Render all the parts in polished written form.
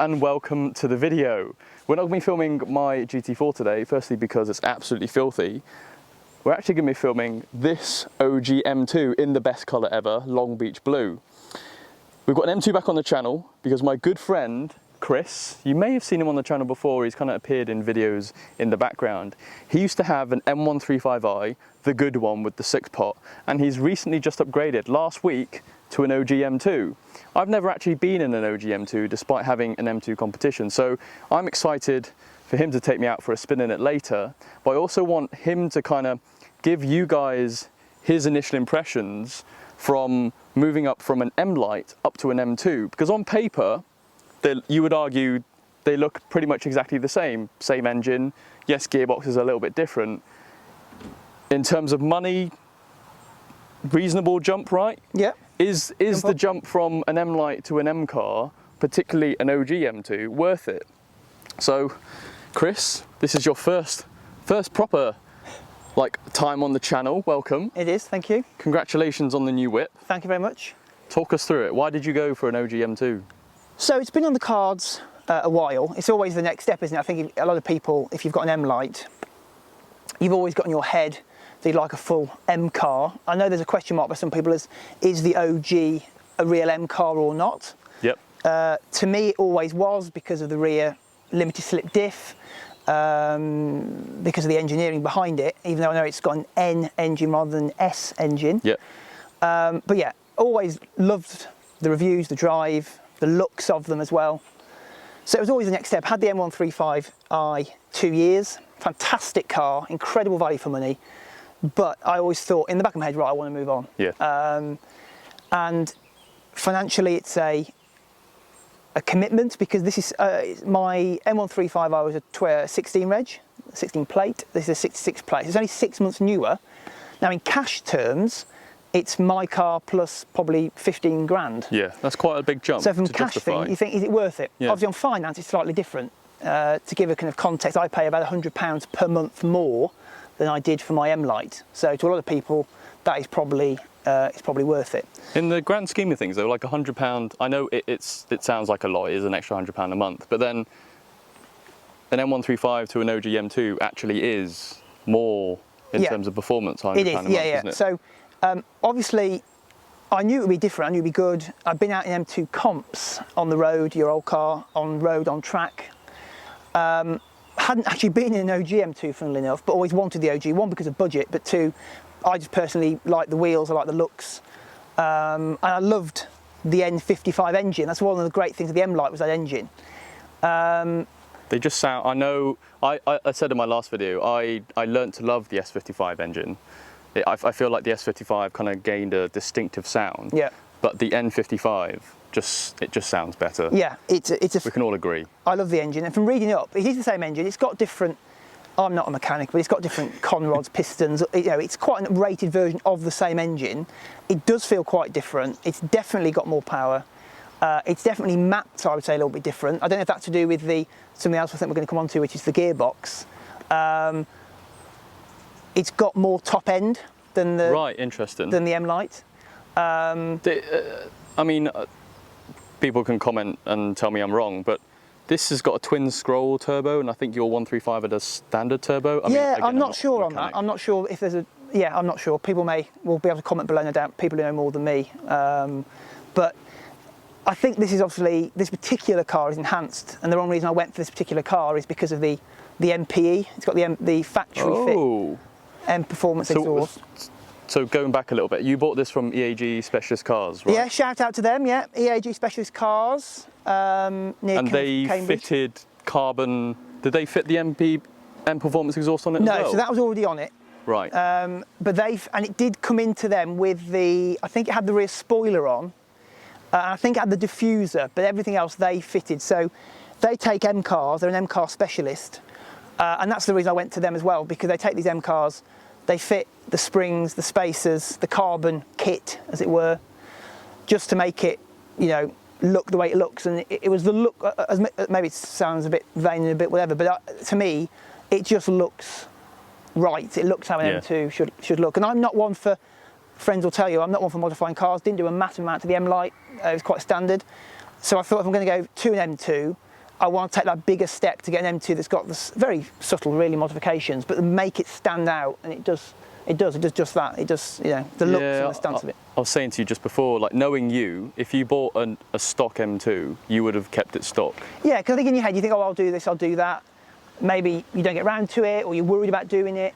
and welcome to the video. We're not going to be filming my GT4 today, firstly because it's absolutely filthy. We're actually going to be filming this OG M2 in the best colour ever, Long Beach Blue. We've got an M2 back on the channel because my good friend Chris, you may have seen him on the channel before, he's kind of appeared in videos in the background. He used to have an M135i, the good one with the 6-pot, and he's recently just upgraded last week to an OG M2. I've never actually been in an OG M2 despite having an M2 competition, so I'm excited for him to take me out for a spin in it later, but I also want him to kind of give you guys his initial impressions from moving up from an M-Lite up to an M2, because on paper, you would argue they look pretty much exactly the same engine. Yes, gearbox is a little bit different. In terms of money, reasonable jump, right? Yeah. Is the jump from an M-Lite to an M car, particularly an OG M2, worth it? So, Chris, this is your first proper time on the channel. Welcome. It is, thank you. Congratulations on the new whip. Thank you very much. Talk us through it. Why did you go for an OG M2? So it's been on the cards a while. It's always the next step, isn't it? I think a lot of people, if you've got an M-Lite, you've always got in your head that you'd like a full M car. I know there's a question mark by some people as, is the OG a real M car or not? Yep. To me, it always was because of the rear limited slip diff, because of the engineering behind it, even though I know it's got an N engine rather than an S engine. Yep. But yeah, always loved the reviews, the drive, the looks of them as well. So it was always the next step. Had the M135i 2 years, fantastic car, incredible value for money. But I always thought in the back of my head, right, I want to move on. Yeah. And financially, it's a commitment, because this is my M135i was a 16 reg, 16 plate. This is a 66 plate. It's only 6 months newer. Now in cash terms, it's my car plus probably 15 grand. Yeah, that's quite a big jump. So from to cash justify. thing, you think, is it worth it? Yeah. Obviously on finance, it's slightly different. To give a kind of context, I pay about £100 per month more than I did for my M-Lite. So to a lot of people, that is probably it's probably worth it. In the grand scheme of things, though, like £100, I know it sounds like a lot. It is an extra £100 a month, but then an M135 to an OG M2 actually is more in terms of performance. £100 it is, a month, yeah. isn't it? So obviously, I knew it would be different. I knew it would be good. I've been out in M2 comps on the road, your old car, on road, on track. Hadn't actually been in an OG M2, funnily enough, but always wanted the OG. One, because of budget, but two, I just personally like the wheels, I like the looks. And I loved the N55 engine. That's one of the great things of the M-Lite, was that engine. They just sound, I know, I said in my last video, I learnt to love the S55 engine. I feel like the S55 kind of gained a distinctive sound. Yeah. But the N55, it just sounds better. Yeah, we can all agree. I love the engine, and from reading it up, it is the same engine. It's got different, I'm not a mechanic, but it's got different conrods, pistons. It's quite a rated version of the same engine. It does feel quite different. It's definitely got more power. It's definitely mapped, I would say, a little bit different. I don't know if that's to do with something else I think we're going to come on to, which is the gearbox. It's got more top end than the M-Lite. I mean, people can comment and tell me I'm wrong, but this has got a twin scroll turbo, and I think your 135 does standard turbo. I'm not sure on that. I'm not sure if there's I'm not sure. People will be able to comment below, no doubt, people who know more than me. But I think this particular car is enhanced, and the wrong reason I went for this particular car is because of the MPE. It's got the factory fit M performance exhaust. So going back a little bit, you bought this from EAG Specialist Cars, right? Yeah, shout out to them, yeah. EAG Specialist Cars, near And they Cambridge. fitted carbon, did they fit the M performance exhaust on it as well? No, so that was already on it. Right. But and it did come into them with I think it had the rear spoiler on, I think it had the diffuser, but everything else they fitted. So they take M cars, they're an M car specialist, and that's the reason I went to them as well, because they take these M cars, they fit the springs, the spacers, the carbon kit, as it were, just to make it, look the way it looks. And it was the look, maybe it sounds a bit vain and a bit whatever, but to me, it just looks right. It looks how an M2 should look. And I'm not one for, friends will tell you, I'm not one for modifying cars. Didn't do a massive amount to the M-Lite. It was quite standard. So I thought if I'm going to go to an M2, I want to take that bigger step to get an M2 that's got this very subtle, really, modifications, but make it stand out, and it does just that. It does, you know, the looks and the stance of it. I was saying to you just before, like, knowing you, if you bought a stock M2, you would have kept it stock. Yeah, because I think in your head you think, oh, I'll do this, I'll do that. Maybe you don't get around to it, or you're worried about doing it.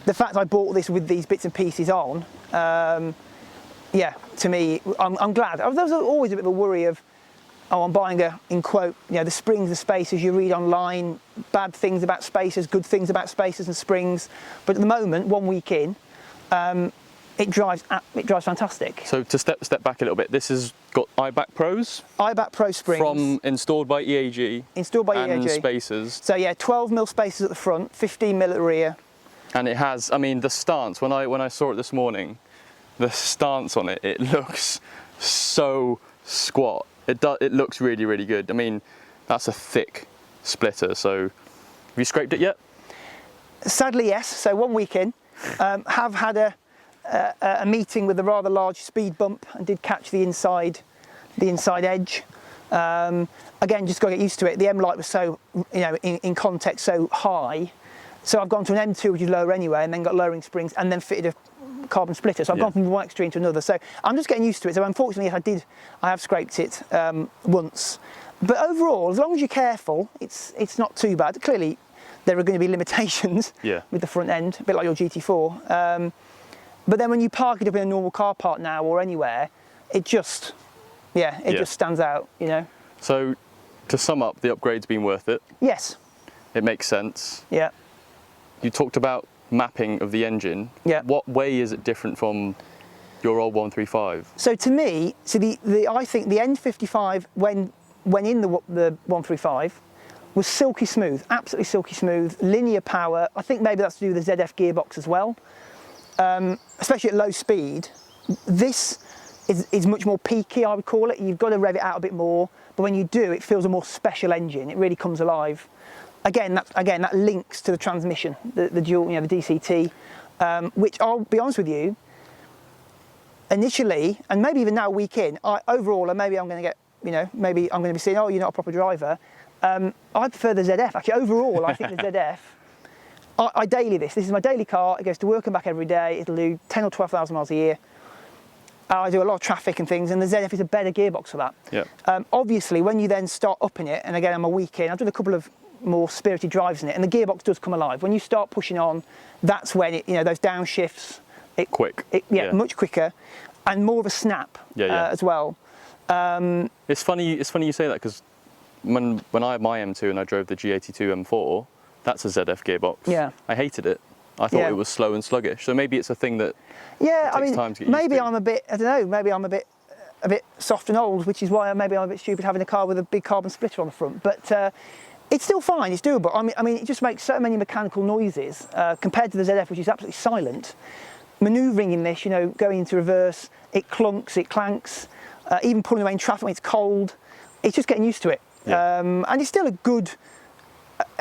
The fact I bought this with these bits and pieces on, yeah, to me, I'm glad. There was always a bit of a worry of, oh, I'm buying in quote, you know, the springs, the spacers you read online, bad things about spacers, good things about spacers and springs. But at the moment, 1 week in, it drives fantastic. So to step back a little bit, this has got iBack Pros. iBack Pro springs. Installed by EAG. Installed by and EAG. spacers. So yeah, 12mm spacers at the front, 15mm at the rear. And it has, I mean, the stance, when I saw it this morning, the stance on it, it looks so squat. It looks really, really good. I mean, that's a thick splitter. So have you scraped it yet? Sadly, yes. So 1 week in, have had a meeting with a rather large speed bump and did catch the inside edge. Again, just got to get used to it. The M light was so, you know, in context, so high. So I've gone to an M2, which is lower anyway, and then got lowering springs, and then fitted a carbon splitter. So I've gone from one extreme to another. So I'm just getting used to it. So unfortunately, I have scraped it once. But overall, as long as you're careful, it's not too bad. Clearly, there are going to be limitations with the front end, a bit like your GT4. But then when you park it up in a normal car park now or anywhere, it just stands out, you know. So to sum up, the upgrade's been worth it. Yes. It makes sense. Yeah. You talked about mapping of the engine. Yeah. What way is it different from your old 135? So to me, I think the N55 when in the 135 was silky smooth, absolutely silky smooth, linear power. I think maybe that's to do with the ZF gearbox as well. Especially at low speed, this is much more peaky, I would call it. You've got to rev it out a bit more, but when you do, it feels a more special engine. It really comes alive. Again, that links to the transmission, the dual, you know, the DCT, which I'll be honest with you, initially, and maybe even now, a week in, overall, and maybe I'm going to get, you know, maybe I'm going to be saying, oh, you're not a proper driver. I prefer the ZF. Actually, overall, I think the ZF. I daily this. This is my daily car. It goes to work and back every day. It'll do 10 or 12,000 miles a year. I do a lot of traffic and things, and the ZF is a better gearbox for that. Yeah. Obviously, when you then start upping it, and again, I'm a week in, I've done a couple of more spirited drives in it, and the gearbox does come alive. When you start pushing on, that's when it, you know, those downshifts. Much quicker, and more of a snap as well. It's funny you say that, because when I had my M2 and I drove the G82 M4, that's a ZF gearbox. Yeah. I hated it. I thought it was slow and sluggish. So maybe it's a thing that takes time to get used to. Maybe I'm a bit, I don't know, maybe I'm a bit soft and old, which is why maybe I'm a bit stupid having a car with a big carbon splitter on the front. But it's still fine, it's doable. I mean, it just makes so many mechanical noises compared to the ZF, which is absolutely silent. Manoeuvring in this, you know, going into reverse, it clunks, it clanks, even pulling away in traffic when it's cold. It's just getting used to it. Yeah. And it's still a good,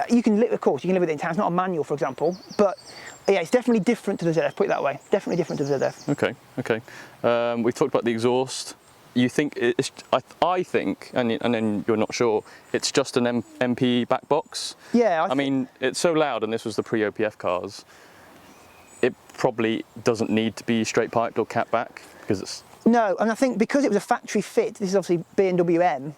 you can live with it in town. It's not a manual, for example, but yeah, it's definitely different to the ZF, put it that way. Definitely different to the ZF. Okay. We've talked about the exhaust. You think it's, I think, and then you're not sure, it's just an MP back box? Yeah. I mean, it's so loud, and this was the pre-OPF cars. It probably doesn't need to be straight piped or cat back, because it's... No, and I think because it was a factory fit, this is obviously BMW M,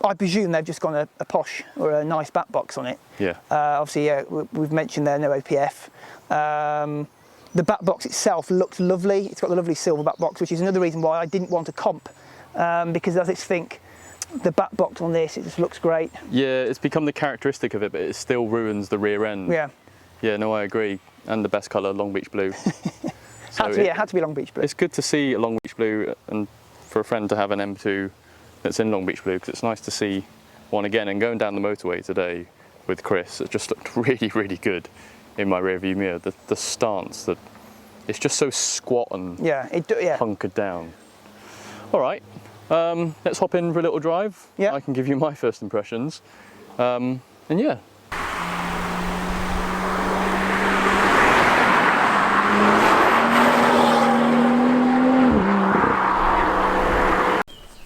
I presume they've just gone a posh or a nice back box on it. Yeah. Obviously, we've mentioned there no OPF. The back box itself looks lovely. It's got the lovely silver back box, which is another reason why I didn't want a comp, because as it's think, the back box on this, it just looks great. Yeah, it's become the characteristic of it, but it still ruins the rear end. Yeah. Yeah, no, I agree. And the best colour, Long Beach Blue. Had to be Long Beach Blue. It's good to see a Long Beach Blue, and for a friend to have an M2 that's in Long Beach Blue, because it's nice to see one again. And going down the motorway today with Chris, it just looked really, really good in my rearview mirror. The stance, it's just so squat and hunkered down. All right, let's hop in for a little drive. Yeah. I can give you my first impressions. And yeah.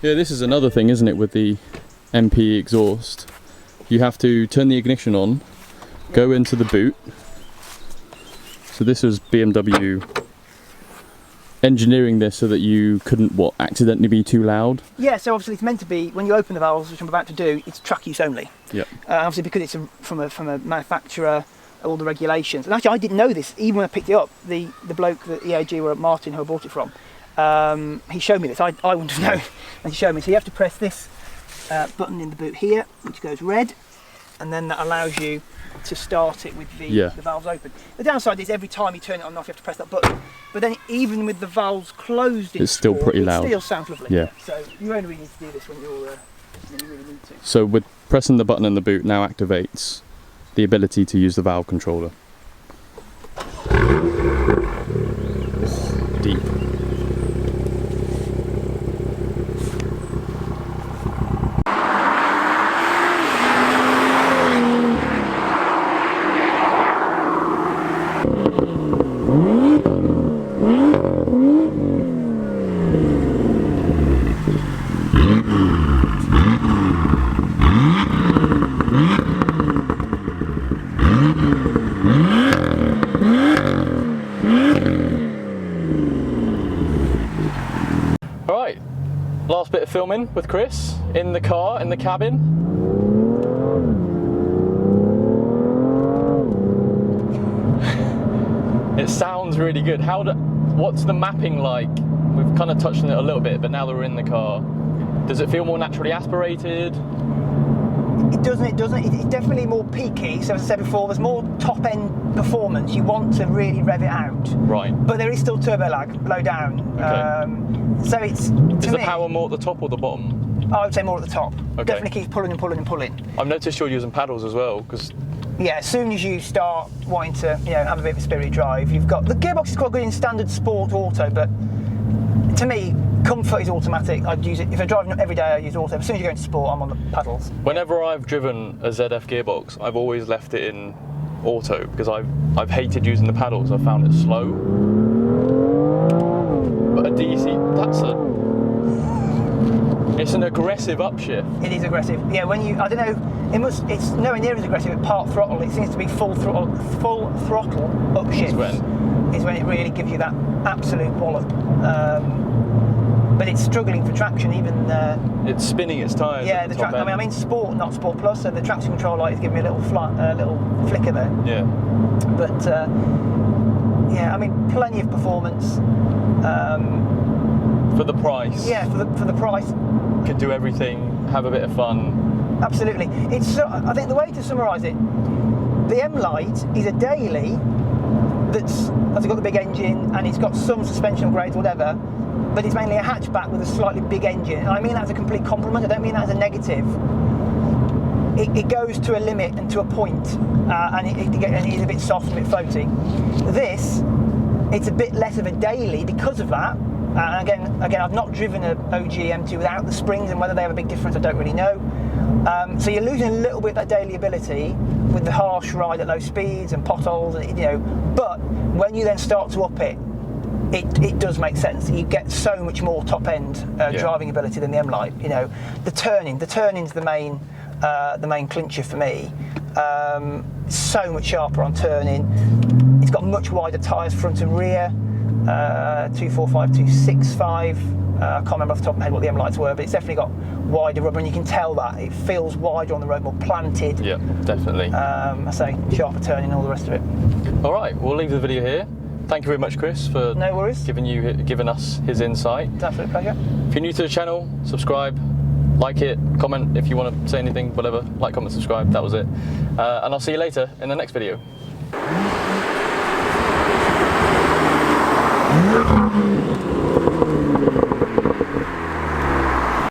Yeah, this is another thing, isn't it, with the MP exhaust. you have to turn the ignition on, go into the boot. So this was BMW engineering this so that you couldn't, what, accidentally be too loud? Yeah, so obviously it's meant to be, when you open the valves, which I'm about to do, it's track use only. Yep. Obviously because it's from a manufacturer, all the regulations. And actually I didn't know this, even when I picked it up, the bloke that EAG were at Martin, who I bought it from, he showed me this, I wouldn't have known, and he showed me. So you have to press this button in the boot here, which goes red, and then that allows you to start it with the valves open. The downside is every time you turn it on and off you have to press that button, but then even with the valves closed it's still pretty loud. It still sounds lovely. Yeah. So you only really need to do this when you really need to. So with pressing the button in the boot now activates the ability to use the valve controller. Deep. Alright, last bit of filming with Chris in the car, in the cabin. It sounds really good. What's the mapping like? We've kind of touched on it a little bit, but now that we're in the car, does it feel more naturally aspirated? It doesn't. It's definitely more peaky. So as I said before, there's more top end performance. You want to really rev it out. Right. But there is still turbo lag low down. Okay. So it's, is the power more at the top or the bottom? I would say more at the top. Okay. Definitely keeps pulling and pulling and pulling. I've noticed you're using paddles as well, because yeah, as soon as you start wanting to, have a bit of a spirit drive, you've got the gearbox is quite good in standard sport auto, but to me, comfort is automatic. I'd use it if I'm driving every day. I use auto. As soon as you go into sport, I'm on the paddles. Whenever I've driven a ZF gearbox, I've always left it in auto because I've hated using the paddles. I found it slow. But a DC, it's an aggressive upshift. It is aggressive. Yeah, when you, I don't know, it's nowhere near as aggressive at part throttle. It seems to be full throttle upshift. Is when it really gives you that absolute wallop. But it's struggling for traction even. It's spinning its tyres. Yeah, the track. I'm in sport, not sport plus, so the traction control light is giving me a little flicker there. Yeah. But yeah, I mean, plenty of performance. For the price. Yeah, for the price. Can do everything, have a bit of fun. Absolutely. I think the way to summarise it, the M-Lite is a daily that's got the big engine and it's got some suspension upgrades, whatever, but it's mainly a hatchback with a slightly big engine. And I mean that as a complete compliment, I don't mean that as a negative. It goes to a limit and to a point, and it is a bit soft and a bit floaty. This, it's a bit less of a daily because of that. Again, I've not driven an OG M2 without the springs, and whether they have a big difference, I don't really know. So you're losing a little bit of that daily ability with the harsh ride at low speeds and potholes, but when you then start to up it, it does make sense. You get so much more top end driving ability than the M-Lite. The turning's the main clincher for me. So much sharper on turning. It's got much wider tyres front and rear. 245, 265. I can't remember off the top of my head what the M-Lites were, but it's definitely got wider rubber, and you can tell that it feels wider on the road, more planted. Yeah, definitely. I say sharper turning, all the rest of it. All right, we'll leave the video here. Thank you very much, Chris, for no worries. giving us his insight. It's an absolute pleasure. If you're new to the channel, subscribe, like it, comment if you want to say anything, whatever. Like, comment, subscribe. That was it. And I'll see you later in the next video.